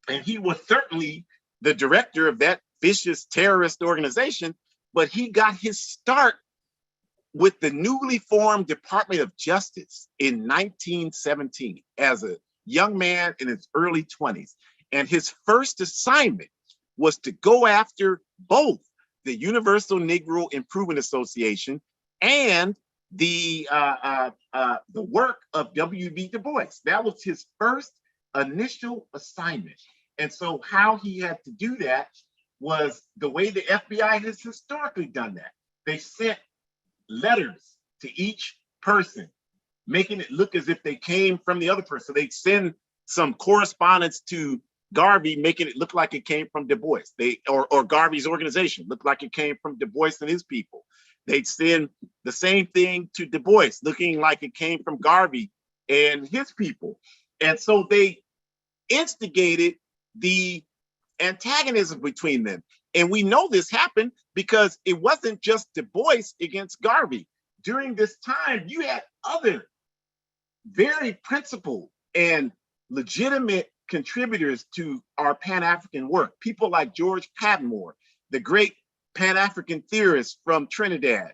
A: And he was certainly the director of that vicious terrorist organization but he got his start with the newly formed Department of Justice in 1917 as a young man in his early 20s. And his first assignment was to go after both the Universal Negro Improvement Association and the work of W.E.B. Du Bois. That was his first initial assignment. And so how he had to do that was the way the FBI has historically done that. They sent letters to each person, making it look as if they came from the other person. They'd send some correspondence to Garvey, making it look like it came from Du Bois. Or Garvey's organization looked like it came from Du Bois and his people. They'd send the same thing to Du Bois, looking like it came from Garvey and his people. And so they instigated the antagonism between them. And we know this happened because it wasn't just Du Bois against Garvey. During this time, you had other very principled and legitimate contributors to our Pan-African work. People like George Patmore, the great Pan-African theorist from Trinidad,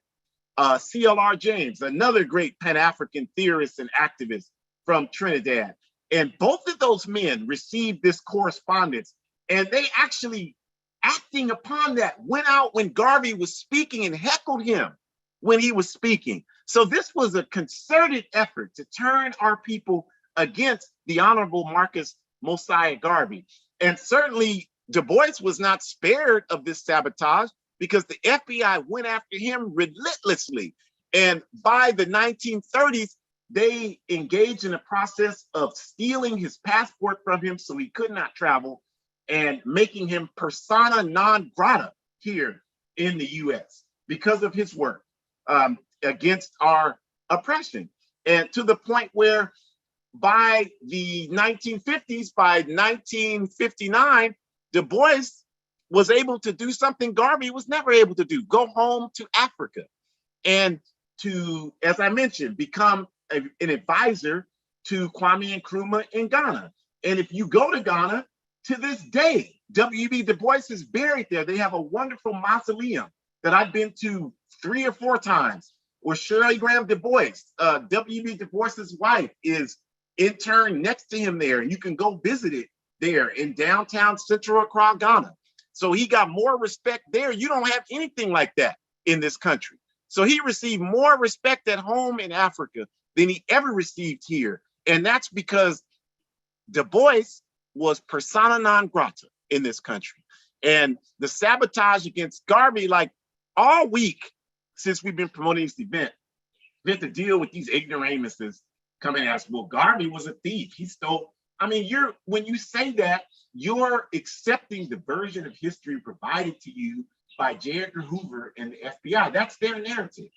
A: C.L.R. James, another great Pan-African theorist and activist from Trinidad. And both of those men received this correspondence, and they actually, acting upon that, went out when Garvey was speaking and heckled him when he was speaking. So this was a concerted effort to turn our people against the Honorable Marcus Mosiah Garvey. And certainly Du Bois was not spared of this sabotage because the FBI went after him relentlessly. And by the 1930s, they engaged in a process of stealing his passport from him so he could not travel and making him persona non grata here in the US because of his work against our oppression. And to the point where by the 1950s, by 1959, Du Bois was able to do something Garvey was never able to do, go home to Africa and to, as I mentioned, become an advisor to Kwame Nkrumah in Ghana. And if you go to Ghana, to this day, W.E.B. Du Bois is buried there. They have a wonderful mausoleum that I've been to 3 or 4 times, where Shirley Graham Du Bois, W.E.B. Du Bois's wife, is interned next to him there. And you can go visit it there in downtown Central Accra, Ghana. So he got more respect there. You don't have anything like that in this country. So he received more respect at home in Africa than he ever received here. And that's because Du Bois was persona non grata in this country. And the sabotage against Garvey, like all week since we've been promoting this event, we have to deal with these ignoramuses coming at us. Well, Garvey was a thief. He stole. I mean, when you say that, you're accepting the version of history provided to you by J. Edgar Hoover and the FBI. That's their narrative.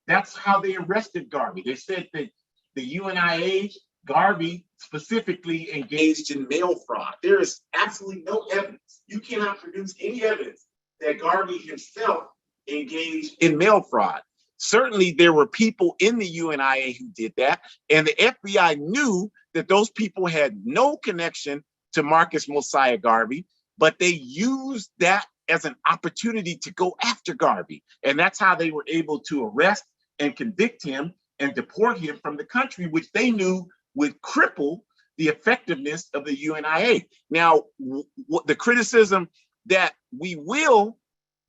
A: That's how they arrested Garvey. They said that the UNIA, Garvey specifically engaged in mail fraud. There is absolutely no evidence. You cannot produce any evidence that Garvey himself engaged in mail fraud. Certainly, there were people in the UNIA who did that, and the FBI knew that those people had no connection to Marcus Mosiah Garvey, but they used that as an opportunity to go after Garvey. And that's how they were able to arrest and convict him and deport him from the country, which they knew would cripple the effectiveness of the UNIA. Now, the criticism that we will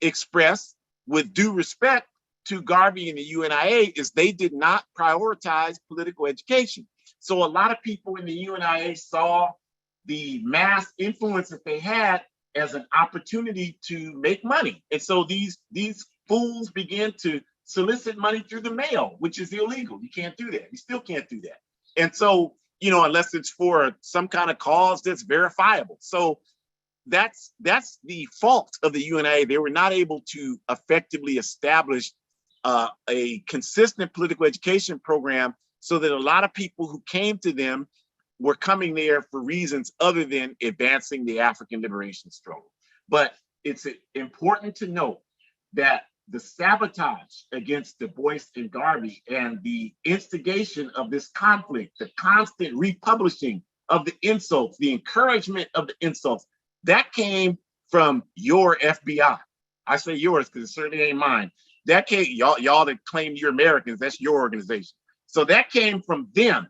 A: express with due respect to Garvey and the UNIA is they did not prioritize political education. So a lot of people in the UNIA saw the mass influence that they had as an opportunity to make money. And so these fools began to solicit money through the mail, which is illegal. You can't do that. You still can't do that. And so, unless it's for some kind of cause that's verifiable. So that's the fault of the UNIA. They were not able to effectively establish a consistent political education program so that a lot of people who came to them were coming there for reasons other than advancing the African liberation struggle. But it's important to note that the sabotage against Du Bois and Garvey and the instigation of this conflict, the constant republishing of the insults, the encouragement of the insults, that came from your FBI. I say yours because it certainly ain't mine. That came, y'all that claim you're Americans, that's your organization. So that came from them.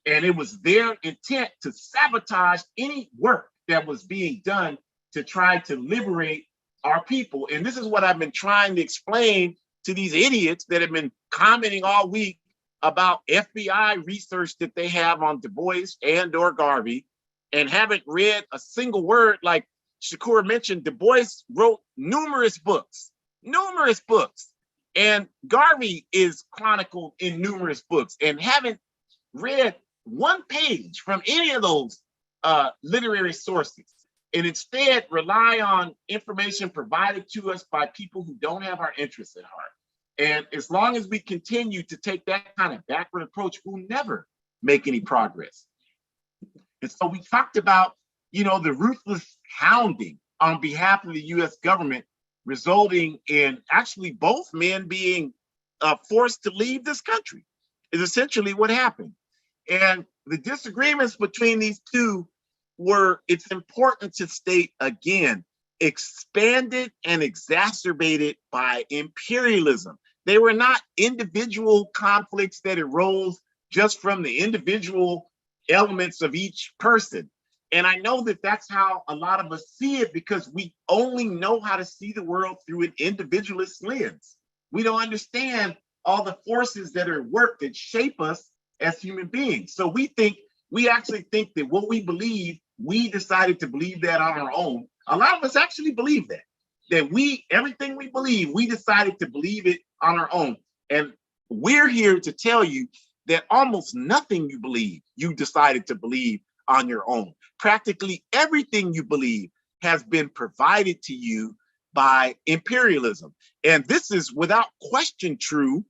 A: And it was their intent to sabotage any work that was being done to try to liberate our people. And this is what I've been trying to explain to these idiots that have been commenting all week about FBI research that they have on DuBois and/or Garvey, and haven't read a single word. Like Shakur mentioned, DuBois wrote numerous books, and Garvey is chronicled in numerous books, and haven't read one page from any of those literary sources, and instead rely on information provided to us by people who don't have our interests at heart. And as long as we continue to take that kind of backward approach, we'll never make any progress. And so we talked about, the ruthless hounding on behalf of the US government, resulting in actually both men being forced to leave this country, is essentially what happened. And the disagreements between these two were, it's important to state again, expanded and exacerbated by imperialism. They were not individual conflicts that arose just from the individual elements of each person. And I know that that's how a lot of us see it, because we only know how to see the world through an individualist lens. We don't understand all the forces that are at work that shape us as human beings. So we actually think that what we believe, we decided to believe that on our own. A lot of us actually believe that everything we believe, we decided to believe it on our own. And we're here to tell you that almost nothing you believe, you decided to believe on your own. Practically everything you believe has been provided to you by imperialism. And this is without question true,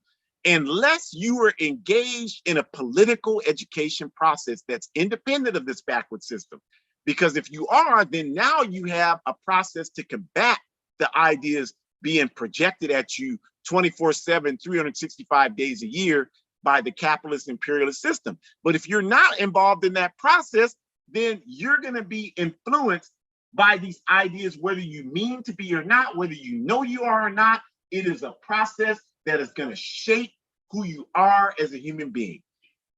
A: unless you are engaged in a political education process that's independent of this backward system. Because if you are, then now you have a process to combat the ideas being projected at you 24/7, 365 days a year by the capitalist imperialist system. But if you're not involved in that process, then you're going to be influenced by these ideas, whether you mean to be or not, whether you know you are or not. It is a process that is going to shape who you are as a human being.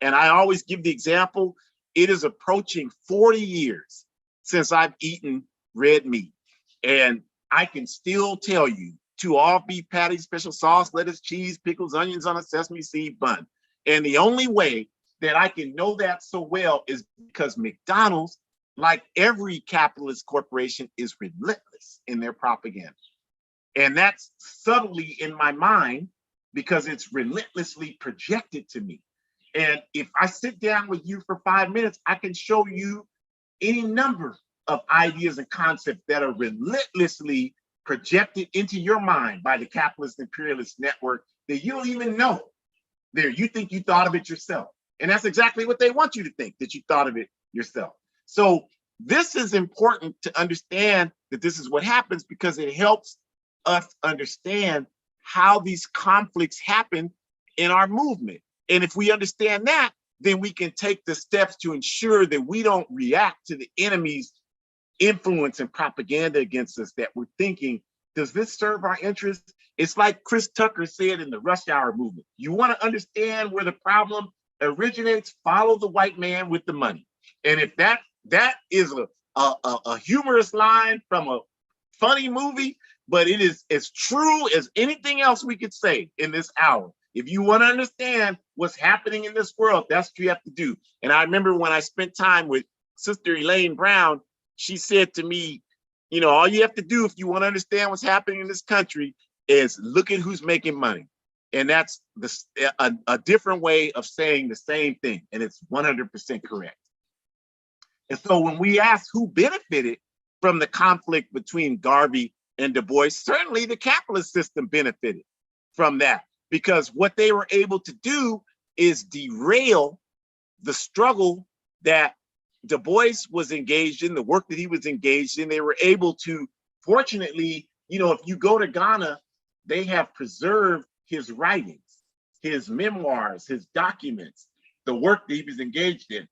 A: And I always give the example, it is approaching 40 years since I've eaten red meat. And I can still tell you, 2 all-beef patties, special sauce, lettuce, cheese, pickles, onions on a sesame seed bun. And the only way that I can know that so well is because McDonald's, like every capitalist corporation, is relentless in their propaganda. And that's subtly in my mind because it's relentlessly projected to me. And if I sit down with you for 5 minutes, I can show you any number of ideas and concepts that are relentlessly projected into your mind by the capitalist imperialist network that you don't even know. There, you think you thought of it yourself. And that's exactly what they want you to think, that you thought of it yourself. So this is important to understand, that this is what happens, because it helps us understand how these conflicts happen in our movement. And if we understand that, then we can take the steps to ensure that we don't react to the enemy's influence and propaganda against us, that we're thinking, does this serve our interests? It's like Chris Tucker said in the Rush Hour movement. You want to understand where the problem originates, follow the white man with the money. And if that is a humorous line from a funny movie, but it is as true as anything else we could say in this hour. If you want to understand what's happening in this world, that's what you have to do. And I remember when I spent time with Sister Elaine Brown, she said to me, all you have to do if you want to understand what's happening in this country is look at who's making money. And that's a different way of saying the same thing. And it's 100% correct. And so when we ask who benefited from the conflict between Garvey and DuBois, certainly the capitalist system benefited from that, because what they were able to do is derail the struggle that DuBois was engaged in, the work that he was engaged in. They were able to, fortunately, if you go to Ghana, they have preserved his writings, his memoirs, his documents, the work that he was engaged in.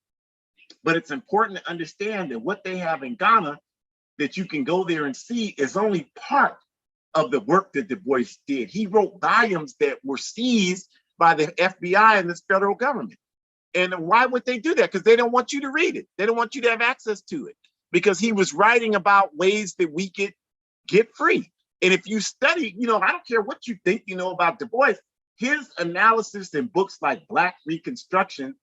A: But it's important to understand that what they have in Ghana that you can go there and see is only part of the work that Du Bois did. He wrote volumes that were seized by the FBI and this federal government. And why would they do that? Because they don't want you to read it. They don't want you to have access to it, because he was writing about ways that we could get free. And if you study, I don't care what you think you know about Du Bois, his analysis in books like Black Reconstruction,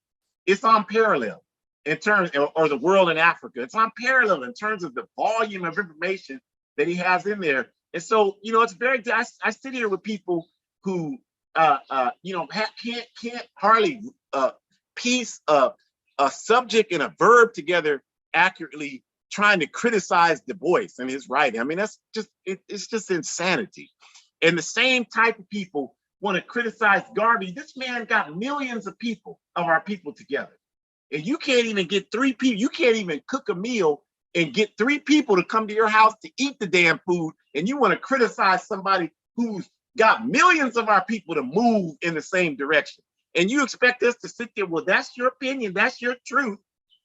A: it's on parallel in terms, or The World in Africa. It's on parallel in terms of the volume of information that he has in there. And so, it's very, I sit here with people who, can't hardly piece a subject and a verb together accurately, trying to criticize Du Bois and his writing. I mean, that's just, it's just insanity. And the same type of people want to criticize Garvey. This man got millions of our people together. And you can't even get 3 people, you can't even cook a meal and get 3 people to come to your house to eat the damn food. And you want to criticize somebody who's got millions of our people to move in the same direction. And you expect us to sit there, well, that's your opinion, that's your truth.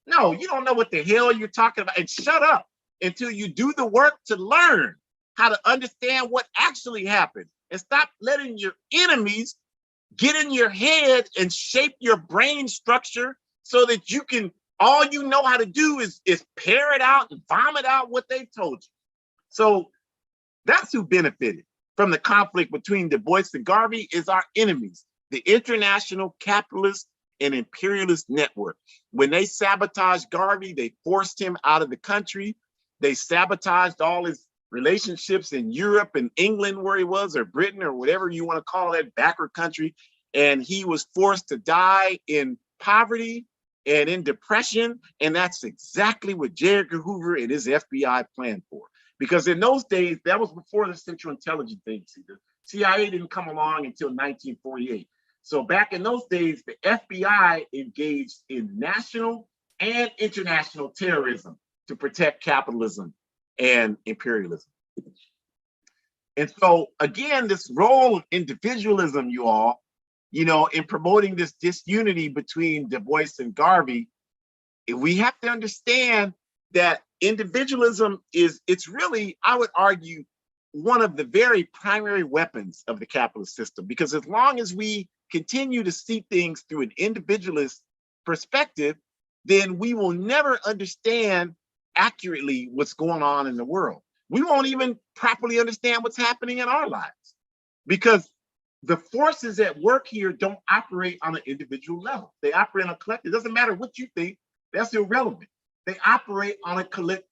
A: No, you don't know what the hell you're talking about. And shut up until you do the work to learn how to understand what actually happened. And stop letting your enemies get in your head and shape your brain structure so that you can, all you know how to do is parrot out and vomit out what they told you. So that's who benefited from the conflict between Du Bois and Garvey, is our enemies, the international capitalist and imperialist network. When they sabotaged Garvey, they forced him out of the country. They sabotaged all his relationships in Europe and England, where he was, or Britain, or whatever you want to call that backward country. And he was forced to die in poverty and in depression. And that's exactly what J. Edgar Hoover and his FBI planned for. Because in those days, that was before the Central Intelligence Agency. The CIA didn't come along until 1948. So back in those days, the FBI engaged in national and international terrorism to protect capitalism and imperialism. And so again, this role of individualism, you all, in promoting this disunity between Du Bois and Garvey, we have to understand that individualism it's really, I would argue, one of the very primary weapons of the capitalist system. Because as long as we continue to see things through an individualist perspective, then we will never understand accurately what's going on in the world. We won't even properly understand what's happening in our lives, because the forces at work here don't operate on an individual level. They operate on a collective. It doesn't matter what you think, that's irrelevant. They operate on a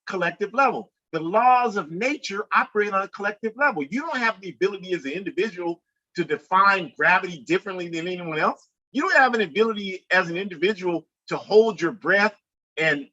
A: collective level. The laws of nature operate on a collective level. You don't have the ability as an individual to define gravity differently than anyone else. You don't have an ability as an individual to hold your breath and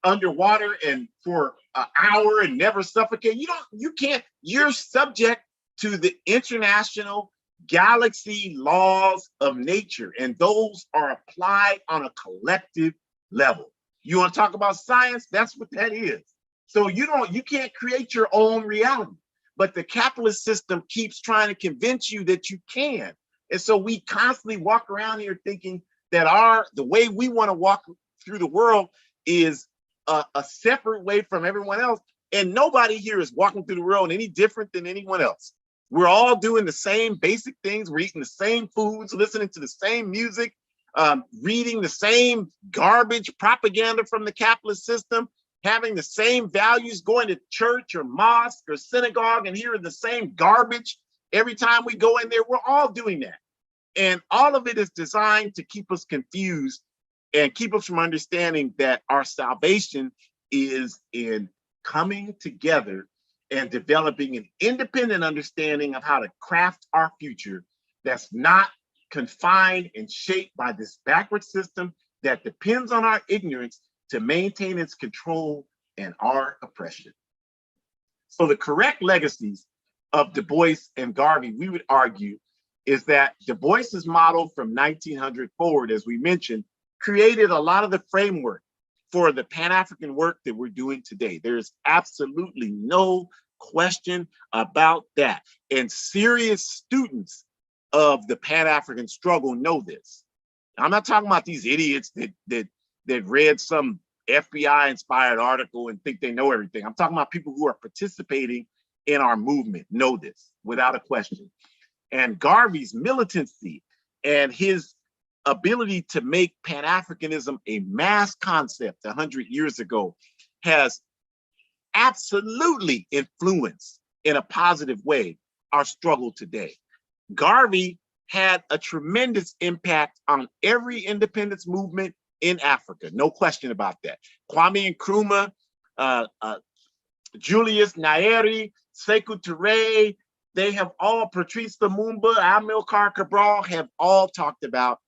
A: underwater and for an hour and never suffocate. You can't. You're subject to the international galaxy laws of nature, and those are applied on a collective level. You want to talk about science? That's what that is. So you can't create your own reality. But the capitalist system keeps trying to convince you that you can. And so we constantly walk around here thinking that the way we want to walk through the world is a separate way from everyone else. And nobody here is walking through the world any different than anyone else. We're all doing the same basic things. We're eating the same foods, listening to the same music, reading the same garbage propaganda from the capitalist system, having the same values, going to church or mosque or synagogue and hearing the same garbage every time we go in there. We're all doing that. And all of it is designed to keep us confused and keep us from understanding that our salvation is in coming together and developing an independent understanding of how to craft our future that's not confined and shaped by this backward system that depends on our ignorance to maintain its control and our oppression. So the correct legacies of Du Bois and Garvey, we would argue, is that Du Bois's model from 1900 forward, as we mentioned, created a lot of the framework for the Pan-African work that we're doing today. There's absolutely no question about that. And serious students of the Pan-African struggle know this. I'm not talking about these idiots that read some FBI-inspired article and think they know everything. I'm talking about people who are participating in our movement know this without a question. And Garvey's militancy and his ability to make Pan-Africanism a mass concept 100 years ago has absolutely influenced in a positive way our struggle today. Garvey had a tremendous impact on every independence movement in Africa, no question about that. Kwame Nkrumah, Julius Nyerere, Sekou Touré, they have all, Patrice Lumumba, Amilcar Cabral, have all talked about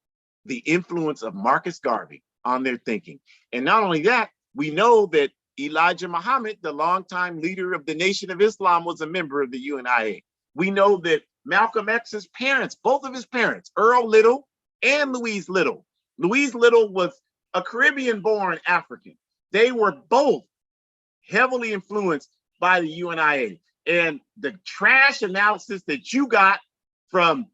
A: the influence of Marcus Garvey on their thinking. And not only that, we know that Elijah Muhammad, the longtime leader of the Nation of Islam, was a member of the UNIA. We know that Malcolm X's parents, both of his parents, Earl Little and Louise Little. Louise Little was a Caribbean-born African. They were both heavily influenced by the UNIA. And the trash analysis that you got from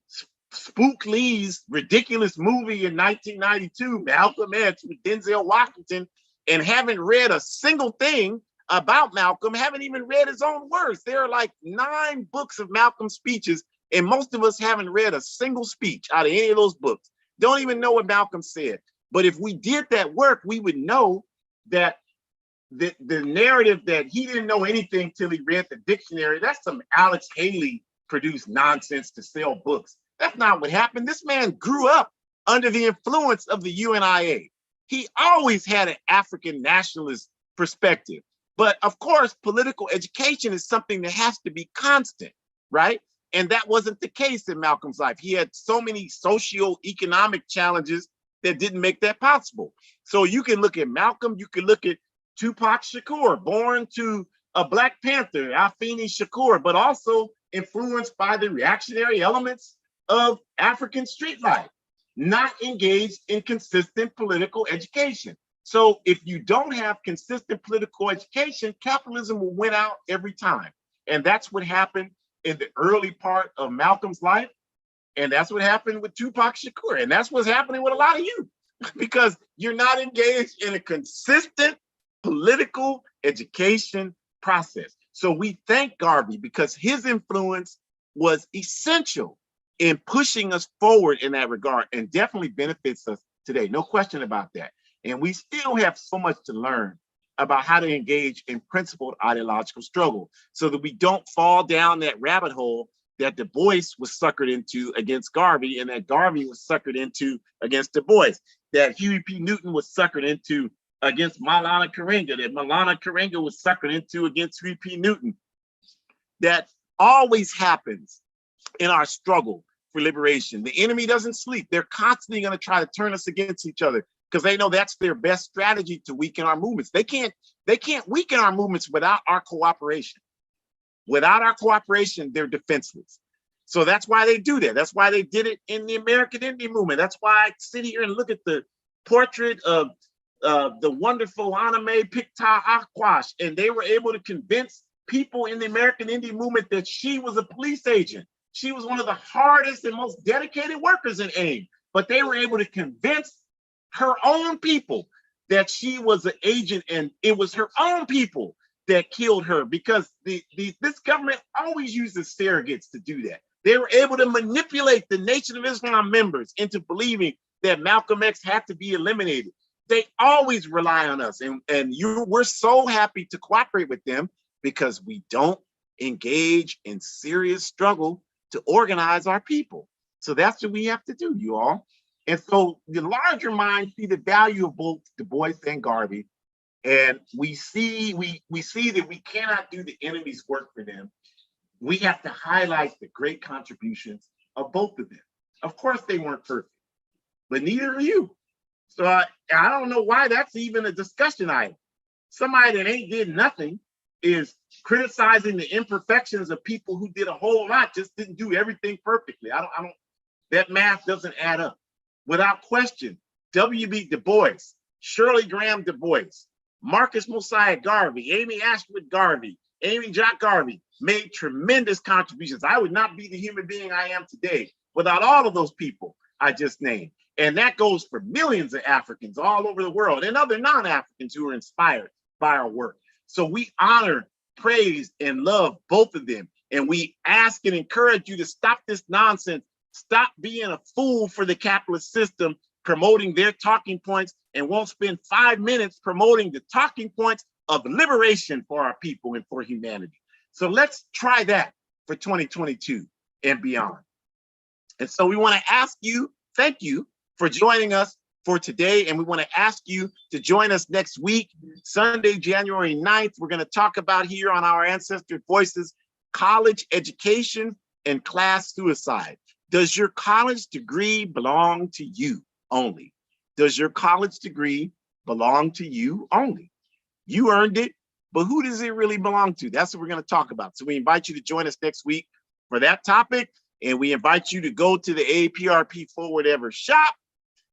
A: Spook Lee's ridiculous movie in 1992, Malcolm X with Denzel Washington, and haven't read a single thing about Malcolm, haven't even read his own words. There are like 9 books of Malcolm's speeches, and most of us haven't read a single speech out of any of those books. Don't even know what Malcolm said. But if we did that work, we would know that the narrative that he didn't know anything till he read the dictionary, that's some Alex Haley produced nonsense to sell books. That's not what happened. This man grew up under the influence of the UNIA. He always had an African nationalist perspective. But of course, political education is something that has to be constant, right? And that wasn't the case in Malcolm's life. He had so many socio-economic challenges that didn't make that possible. So you can look at Malcolm, you can look at Tupac Shakur, born to a Black Panther, Afeni Shakur, but also influenced by the reactionary elements of African street life, not engaged in consistent political education. So if you don't have consistent political education, capitalism will win out every time. And that's what happened in the early part of Malcolm's life. And that's what happened with Tupac Shakur. And that's what's happening with a lot of you, because you're not engaged in a consistent political education process. So we thank Garvey because his influence was essential in pushing us forward in that regard, and definitely benefits us today. No question about that. And we still have so much to learn about how to engage in principled ideological struggle so that we don't fall down that rabbit hole that Du Bois was suckered into against Garvey, and that Garvey was suckered into against Du Bois, that Huey P. Newton was suckered into against Maulana Karenga, that Maulana Karenga was suckered into against Huey P. Newton. That always happens in our struggle for liberation. The enemy doesn't sleep. They're constantly going to try to turn us against each other because they know that's their best strategy to weaken our movements. They can't weaken our movements without our cooperation. Without our cooperation, they're defenseless. So that's why they do that. That's why they did it in the American Indian movement. That's why I sit here and look at the portrait of the wonderful Aname Picta Akwash, and they were able to convince people in the American Indian movement that she was a police agent. She was one of the hardest and most dedicated workers in AIM, but they were able to convince her own people that she was an agent, and it was her own people that killed her, because this government always uses surrogates to do that. They were able to manipulate the Nation of Islam members into believing that Malcolm X had to be eliminated. They always rely on us, and we're so happy to cooperate with them because we don't engage in serious struggle to organize our people. So that's what we have to do, you all. And so the larger minds see the value of both Du Bois and Garvey, and we see that we cannot do the enemy's work for them. We have to highlight the great contributions of both of them. Of course, they weren't perfect, but neither are you. So I don't know why that's even a discussion item. Somebody that ain't did nothing is criticizing the imperfections of people who did a whole lot, just didn't do everything perfectly. I don't, that math doesn't add up. Without question, W.E.B. Du Bois, Shirley Graham Du Bois, Marcus Mosiah Garvey, Amy Ashwood Garvey, Amy Jock Garvey made tremendous contributions. I would not be the human being I am today without all of those people I just named. And that goes for millions of Africans all over the world and other non-Africans who are inspired by our work. So we honor praise and love both of them. And we ask and encourage you to stop this nonsense. Stop being a fool for the capitalist system, promoting their talking points, and won't spend 5 minutes promoting the talking points of liberation for our people and for humanity. So let's try that for 2022 and beyond. And so we want to ask you, thank you for joining us for today. And we want to ask you to join us next week, Sunday, January 9th. We're going to talk about here on our Ancestor Voices, college education and class suicide. Does your college degree belong to you only? Does your college degree belong to you only? You earned it, but who does it really belong to? That's what we're going to talk about. So we invite you to join us next week for that topic. And we invite you to go to the AAPRP Forward Ever shop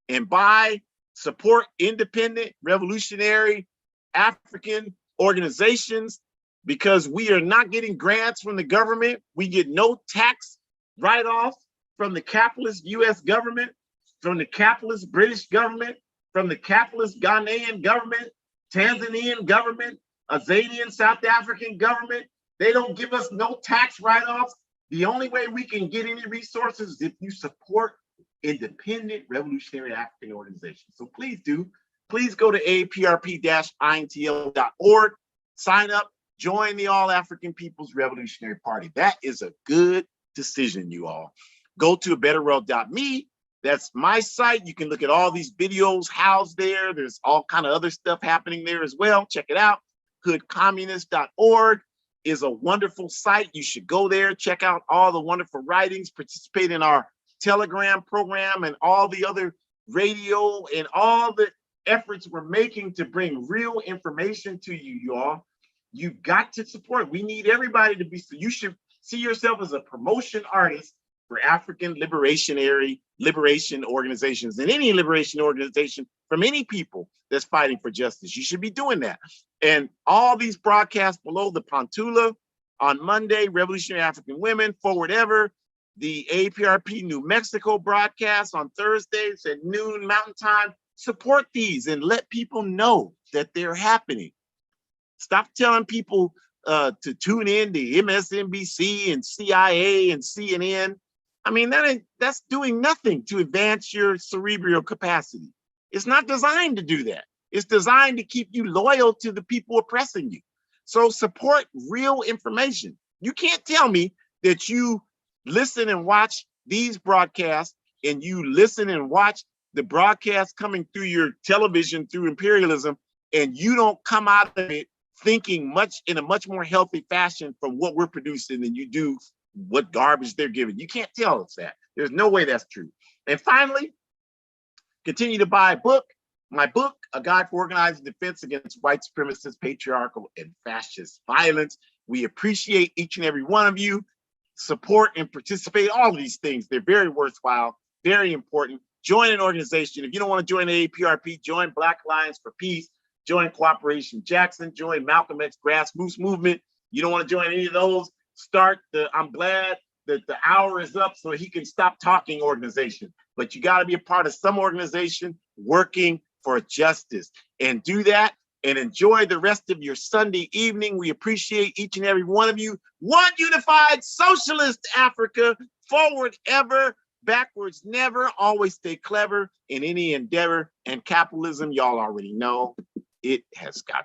A: and buy, support independent, revolutionary African organizations, because we are not getting grants from the government. We get no tax write-off from the capitalist US government, from the capitalist British government, from the capitalist Ghanaian government, Tanzanian government, Azanian South African government. They don't give us no tax write-offs. The only way we can get any resources is if you support independent revolutionary African organizations. So please do. Please go to AAPRP-INTL.org, sign up, join the All African People's Revolutionary Party. That is a good decision, you all. Go to abetterworld.me. That's my site. You can look at all these videos housed there. There's all kind of other stuff happening there as well. Check it out. hoodcommunist.org is a wonderful site. You should go there, check out all the wonderful writings, participate in our Telegram program and all the other radio and all the efforts we're making to bring real information to you, y'all. You've got to support. We need everybody to be, so you should see yourself as a promotion artist for African liberation organizations and any liberation organization from any people that's fighting for justice. You should be doing that. And all these broadcasts below, the Pantula on Monday, Revolutionary African Women, Forward Ever, the APRP New Mexico broadcast on Thursdays at noon Mountain Time. Support these and let people know that they're happening. Stop telling people to tune in to MSNBC and CIA and CNN. I mean, that's doing nothing to advance your cerebral capacity. It's not designed to do that. It's designed to keep you loyal to the people oppressing you. So support real information. You can't tell me that you listen and watch these broadcasts and you listen and watch the broadcasts coming through your television through imperialism, and you don't come out of it thinking in a much more healthy fashion from what we're producing than you do what garbage they're giving. You can't tell us that. There's no way that's true. And finally, continue to buy my book, A Guide for Organizing Defense Against White Supremacist, Patriarchal, and Fascist Violence. We appreciate each and every one of you. Support and participate, all of these things. They're very worthwhile, very important. Join an organization. If you don't want to join the APRP, join Black Alliance for Peace, join Cooperation Jackson, join Malcolm X Grassroots Movement. You don't want to join any of those, start the I'm glad that the hour is up so he can stop talking organization. But you got to be a part of some organization working for justice, and do that and enjoy the rest of your Sunday evening. We appreciate each and every one of you. One unified socialist Africa, forward ever, backwards never. Always stay clever in any endeavor, and capitalism, y'all already know, it has got